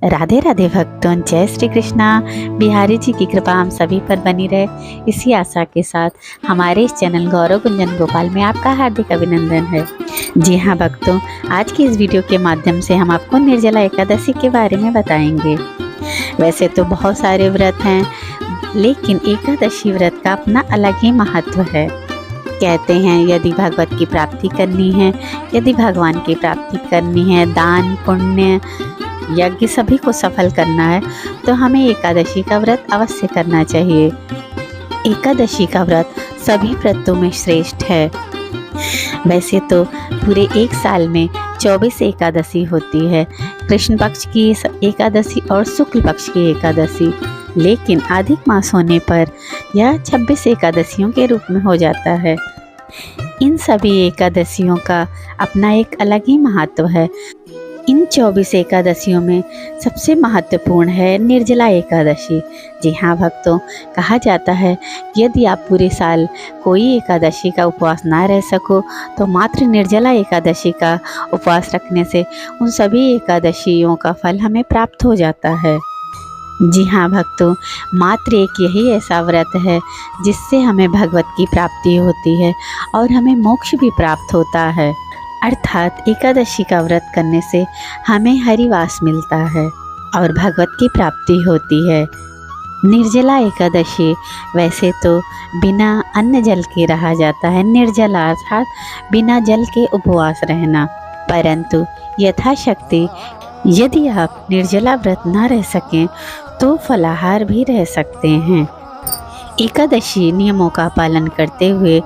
राधे राधे भक्तों, जय श्री कृष्णा। बिहारी जी की कृपा हम सभी पर बनी रहे, इसी आशा के साथ हमारे इस चैनल गौरव गुंजन गोपाल में आपका हार्दिक अभिनंदन है। जी हाँ भक्तों, आज की इस वीडियो के माध्यम से हम आपको निर्जला एकादशी के बारे में बताएंगे। वैसे तो बहुत सारे व्रत हैं, लेकिन एकादशी व्रत का अपना अलग ही महत्व है। कहते हैं यदि भगवत की प्राप्ति करनी है, यदि भगवान की प्राप्ति करनी है, दान पुण्य यज्ञ सभी को सफल करना है, तो हमें एकादशी का व्रत अवश्य करना चाहिए। एकादशी का व्रत सभी व्रतों में श्रेष्ठ है। वैसे तो पूरे एक साल में 24 एकादशी होती है, कृष्ण पक्ष की एकादशी और शुक्ल पक्ष की एकादशी, लेकिन अधिक मास होने पर यह 26 एकादशियों के रूप में हो जाता है। इन सभी एकादशियों का अपना एक अलग ही महत्व है। इन 24 एकादशियों में सबसे महत्वपूर्ण है निर्जला एकादशी। जी हाँ भक्तों, कहा जाता है यदि आप पूरे साल कोई एकादशी का उपवास ना रह सको, तो मात्र निर्जला एकादशी का उपवास रखने से उन सभी एकादशियों का फल हमें प्राप्त हो जाता है। जी हाँ भक्तों, मात्र एक यही ऐसा व्रत है जिससे हमें भगवत की प्राप्ति होती है और हमें मोक्ष भी प्राप्त होता है। अर्थात एकादशी का व्रत करने से हमें हरिवास मिलता है और भगवत की प्राप्ति होती है। निर्जला एकादशी वैसे तो बिना अन्न जल के रहा जाता है, निर्जला अर्थात बिना जल के उपवास रहना, परंतु यथाशक्ति यदि आप निर्जला व्रत ना रह सकें तो फलाहार भी रह सकते हैं। एकादशी नियमों का पालन करते हुए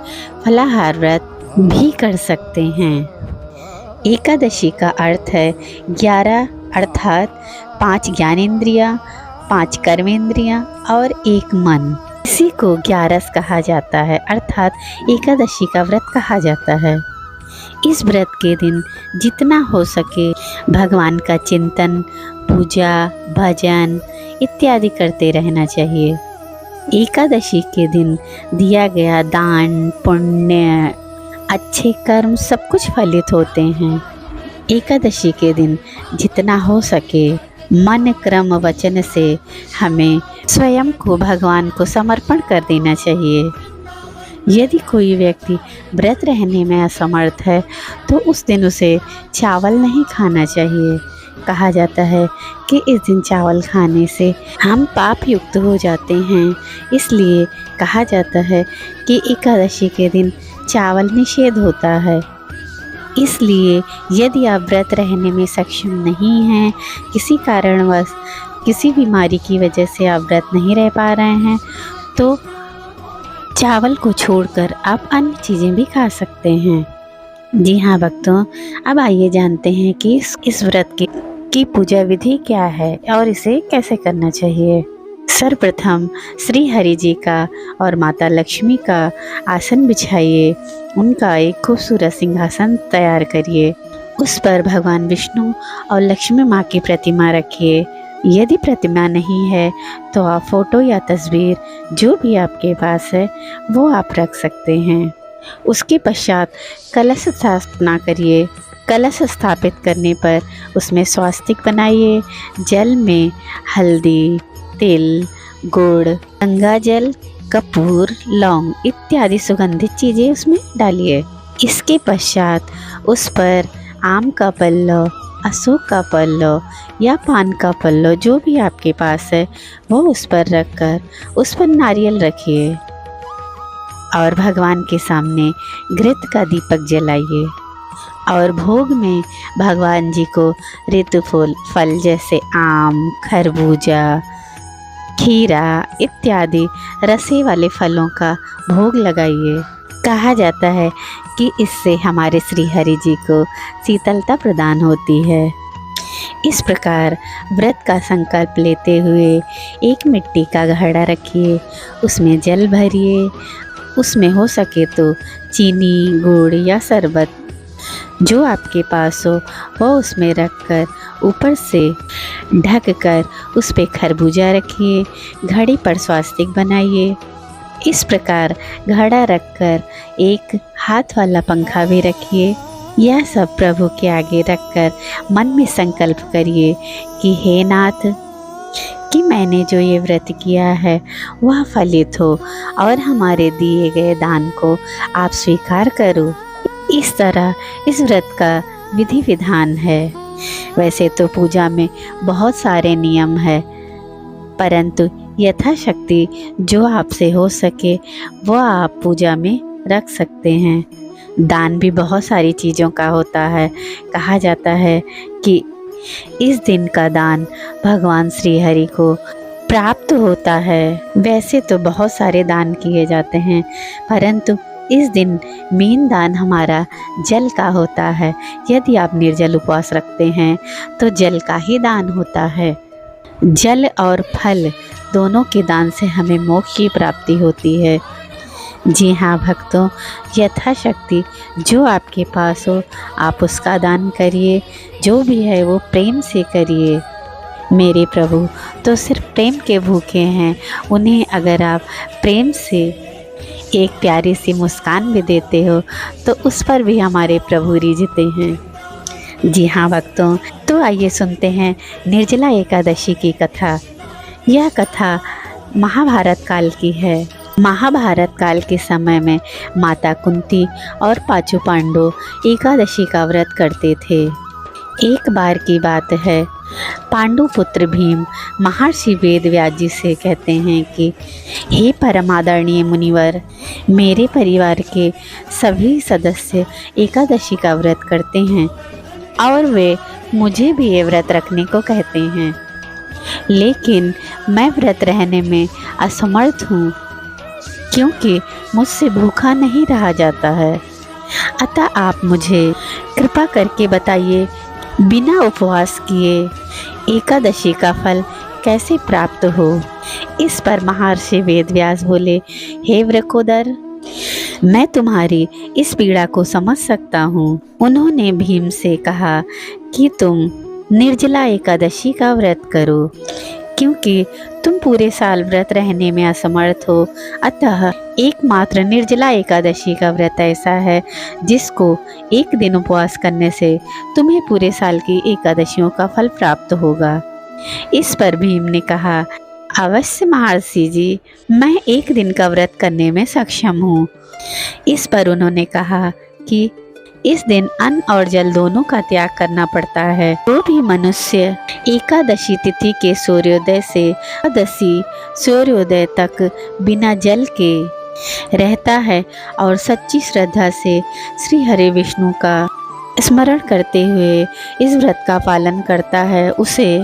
फलाहार व्रत भी कर सकते हैं। एकादशी का अर्थ है 11 अर्थात 5 ज्ञानेंद्रियाँ, 5 कर्मेंद्रियाँ और 1 मन। इसी को 11 कहा जाता है, अर्थात एकादशी का व्रत कहा जाता है। इस व्रत के दिन जितना हो सके भगवान का चिंतन, पूजा, भजन इत्यादि करते रहना चाहिए। एकादशी के दिन दिया गया दान पुण्य अच्छे कर्म सब कुछ फलित होते हैं। एकादशी के दिन जितना हो सके मन क्रम वचन से हमें स्वयं को भगवान को समर्पण कर देना चाहिए। यदि कोई व्यक्ति व्रत रहने में असमर्थ है तो उस दिन उसे चावल नहीं खाना चाहिए। कहा जाता है कि इस दिन चावल खाने से हम पाप युक्त हो जाते हैं, इसलिए कहा जाता है कि एकादशी के दिन चावल निषेध होता है। इसलिए यदि आप व्रत रहने में सक्षम नहीं हैं, किसी कारणवश किसी बीमारी की वजह से आप व्रत नहीं रह पा रहे हैं, तो चावल को छोड़कर आप अन्य चीज़ें भी खा सकते हैं। जी हाँ भक्तों, अब आइए जानते हैं कि इस व्रत की पूजा विधि क्या है और इसे कैसे करना चाहिए। सर्वप्रथम श्री हरि जी का और माता लक्ष्मी का आसन बिछाइए। उनका एक खूबसूरत सिंहासन तैयार करिए। उस पर भगवान विष्णु और लक्ष्मी माँ की प्रतिमा रखिए। यदि प्रतिमा नहीं है तो आप फोटो या तस्वीर जो भी आपके पास है वो आप रख सकते हैं। उसके पश्चात कलश स्थापना करिए। कलश स्थापित करने पर उसमें स्वास्तिक बनाइए। जल में हल्दी, तिल, गुड़, गंगा जल, कपूर, लौंग इत्यादि सुगंधित चीज़ें उसमें डालिए। इसके पश्चात उस पर आम का पल्लव, अशोक का पल्लव या पान का पल्लव जो भी आपके पास है वो उस पर रखकर उस पर नारियल रखिए और भगवान के सामने घृत का दीपक जलाइए। और भोग में भगवान जी को ऋतु फल जैसे आम, खरबूजा, खीरा इत्यादि रसे वाले फलों का भोग लगाइए। कहा जाता है कि इससे हमारे श्री हरि जी को शीतलता प्रदान होती है। इस प्रकार व्रत का संकल्प लेते हुए एक मिट्टी का घड़ा रखिए, उसमें जल भरिए। उसमें हो सके तो चीनी, गुड़ या शरबत जो आपके पास हो वो उसमें रखकर ऊपर से ढककर उस पे खरबूजा रखिए। घड़ी पर स्वास्तिक बनाइए। इस प्रकार घड़ा रखकर एक हाथ वाला पंखा भी रखिए। यह सब प्रभु के आगे रखकर मन में संकल्प करिए कि हे नाथ, कि मैंने जो ये व्रत किया है वह फलित हो और हमारे दिए गए दान को आप स्वीकार करो। इस तरह इस व्रत का विधि विधान है। वैसे तो पूजा में बहुत सारे नियम है, परंतु यथाशक्ति जो आपसे हो सके वह आप पूजा में रख सकते हैं। दान भी बहुत सारी चीज़ों का होता है। कहा जाता है कि इस दिन का दान भगवान श्री हरि को प्राप्त होता है। वैसे तो बहुत सारे दान किए जाते हैं, परंतु इस दिन मेन दान हमारा जल का होता है। यदि आप निर्जल उपवास रखते हैं तो जल का ही दान होता है। जल और फल दोनों के दान से हमें मोक्ष की प्राप्ति होती है। जी हाँ भक्तों, यथाशक्ति जो आपके पास हो आप उसका दान करिए। जो भी है वो प्रेम से करिए। मेरे प्रभु तो सिर्फ प्रेम के भूखे हैं। उन्हें अगर आप प्रेम से एक प्यारी सी मुस्कान भी देते हो तो उस पर भी हमारे प्रभु रिझते हैं। जी हाँ भक्तों, तो आइए सुनते हैं निर्जला एकादशी की कथा। यह कथा महाभारत काल की है। महाभारत काल के समय में माता कुंती और पांचों पांडव एकादशी का व्रत करते थे। एक बार की बात है, पांडु पुत्र भीम महर्षि वेदव्यास जी से कहते हैं कि हे परमादरणीय मुनिवर, मेरे परिवार के सभी सदस्य एकादशी का व्रत करते हैं और वे मुझे भी ये व्रत रखने को कहते हैं, लेकिन मैं व्रत रहने में असमर्थ हूँ क्योंकि मुझसे भूखा नहीं रहा जाता है। अतः आप मुझे कृपा करके बताइए, बिना उपवास किए एकादशी का फल कैसे प्राप्त हो। इस पर महर्षि वेदव्यास बोले, हे वृकोदर, मैं तुम्हारी इस पीड़ा को समझ सकता हूँ। उन्होंने भीम से कहा कि तुम निर्जला एकादशी का व्रत करो, क्योंकि तुम पूरे साल व्रत रहने में असमर्थ हो। अतः एकमात्र निर्जला एकादशी का व्रत ऐसा है जिसको एक दिन उपवास करने से तुम्हें पूरे साल की एकादशियों का फल प्राप्त होगा। इस पर भीम ने कहा, अवश्य महर्षि जी, मैं एक दिन का व्रत करने में सक्षम हूँ। इस पर उन्होंने कहा कि इस दिन अन्न और जल दोनों का त्याग करना पड़ता है। जो भी मनुष्य एकादशी तिथि के सूर्योदय से एकादशी सूर्योदय तक बिना जल के रहता है और सच्ची श्रद्धा से श्री हरि विष्णु का स्मरण करते हुए इस व्रत का पालन करता है, उसे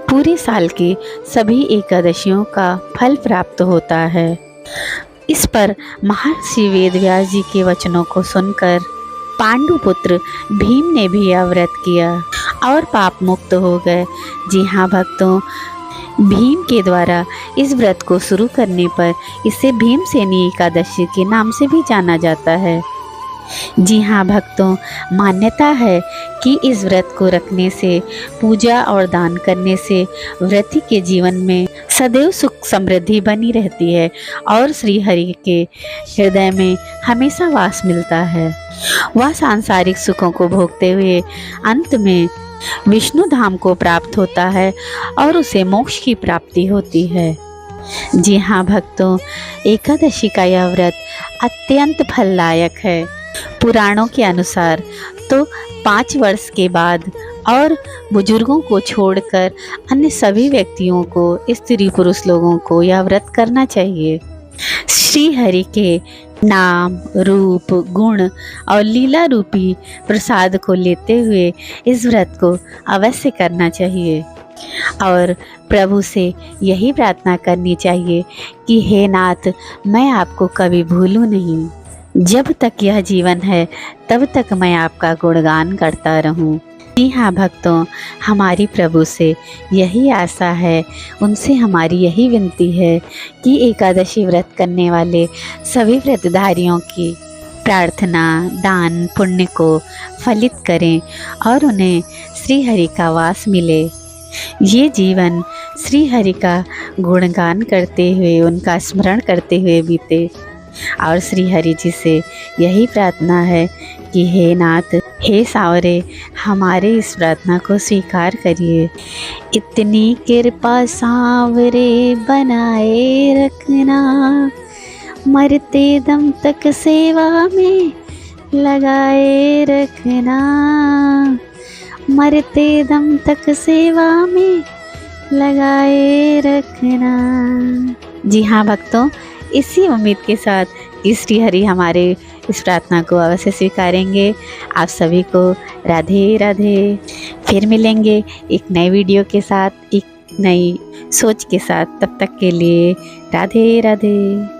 पूरे साल की सभी एकादशियों का फल प्राप्त होता है। इस पर महर्षि वेदव्यास जी के वचनों को सुनकर पांडुपुत्र भीम ने भी यह व्रत किया और पाप मुक्त हो गए। जी हाँ भक्तों, भीम के द्वारा इस व्रत को शुरू करने पर इसे भीमसेनी एकादशी के नाम से भी जाना जाता है। जी हाँ भक्तों, मान्यता है कि इस व्रत को रखने से, पूजा और दान करने से व्रती के जीवन में सदैव सुख समृद्धि बनी रहती है और श्री हरि के हृदय में हमेशा वास मिलता है। वह सांसारिक सुखों को भोगते हुए अंत में विष्णु धाम को प्राप्त होता है और उसे मोक्ष की प्राप्ति होती है। जी हाँ भक्तों, एकादशी का यह व्रत अत्यंत फलदायक है। पुराणों के अनुसार तो 5 वर्ष के बाद और बुजुर्गों को छोड़कर अन्य सभी व्यक्तियों को, स्त्री पुरुष लोगों को यह व्रत करना चाहिए। श्री हरि के नाम, रूप, गुण और लीला रूपी प्रसाद को लेते हुए इस व्रत को अवश्य करना चाहिए और प्रभु से यही प्रार्थना करनी चाहिए कि हे नाथ, मैं आपको कभी भूलूं नहीं। जब तक यह जीवन है तब तक मैं आपका गुणगान करता रहूं। जी हाँ भक्तों, हमारी प्रभु से यही आशा है, उनसे हमारी यही विनती है कि एकादशी व्रत करने वाले सभी व्रतधारियों की प्रार्थना, दान, पुण्य को फलित करें और उन्हें श्री हरि का वास मिले। ये जीवन श्री हरि का गुणगान करते हुए, उनका स्मरण करते हुए बीते और श्री हरि जी से यही प्रार्थना है कि हे नाथ, हे सावरे, हमारे इस प्रार्थना को स्वीकार करिए। इतनी कृपा सावरे बनाए रखना, मरते दम तक सेवा में लगाए रखना, मरते दम तक सेवा में लगाए रखना। जी हाँ भक्तों, इसी उम्मीद के साथ कि श्री हरि हमारे इस प्रार्थना को अवश्य स्वीकारेंगे। आप सभी को राधे राधे। फिर मिलेंगे एक नए वीडियो के साथ, एक नई सोच के साथ। तब तक के लिए राधे राधे।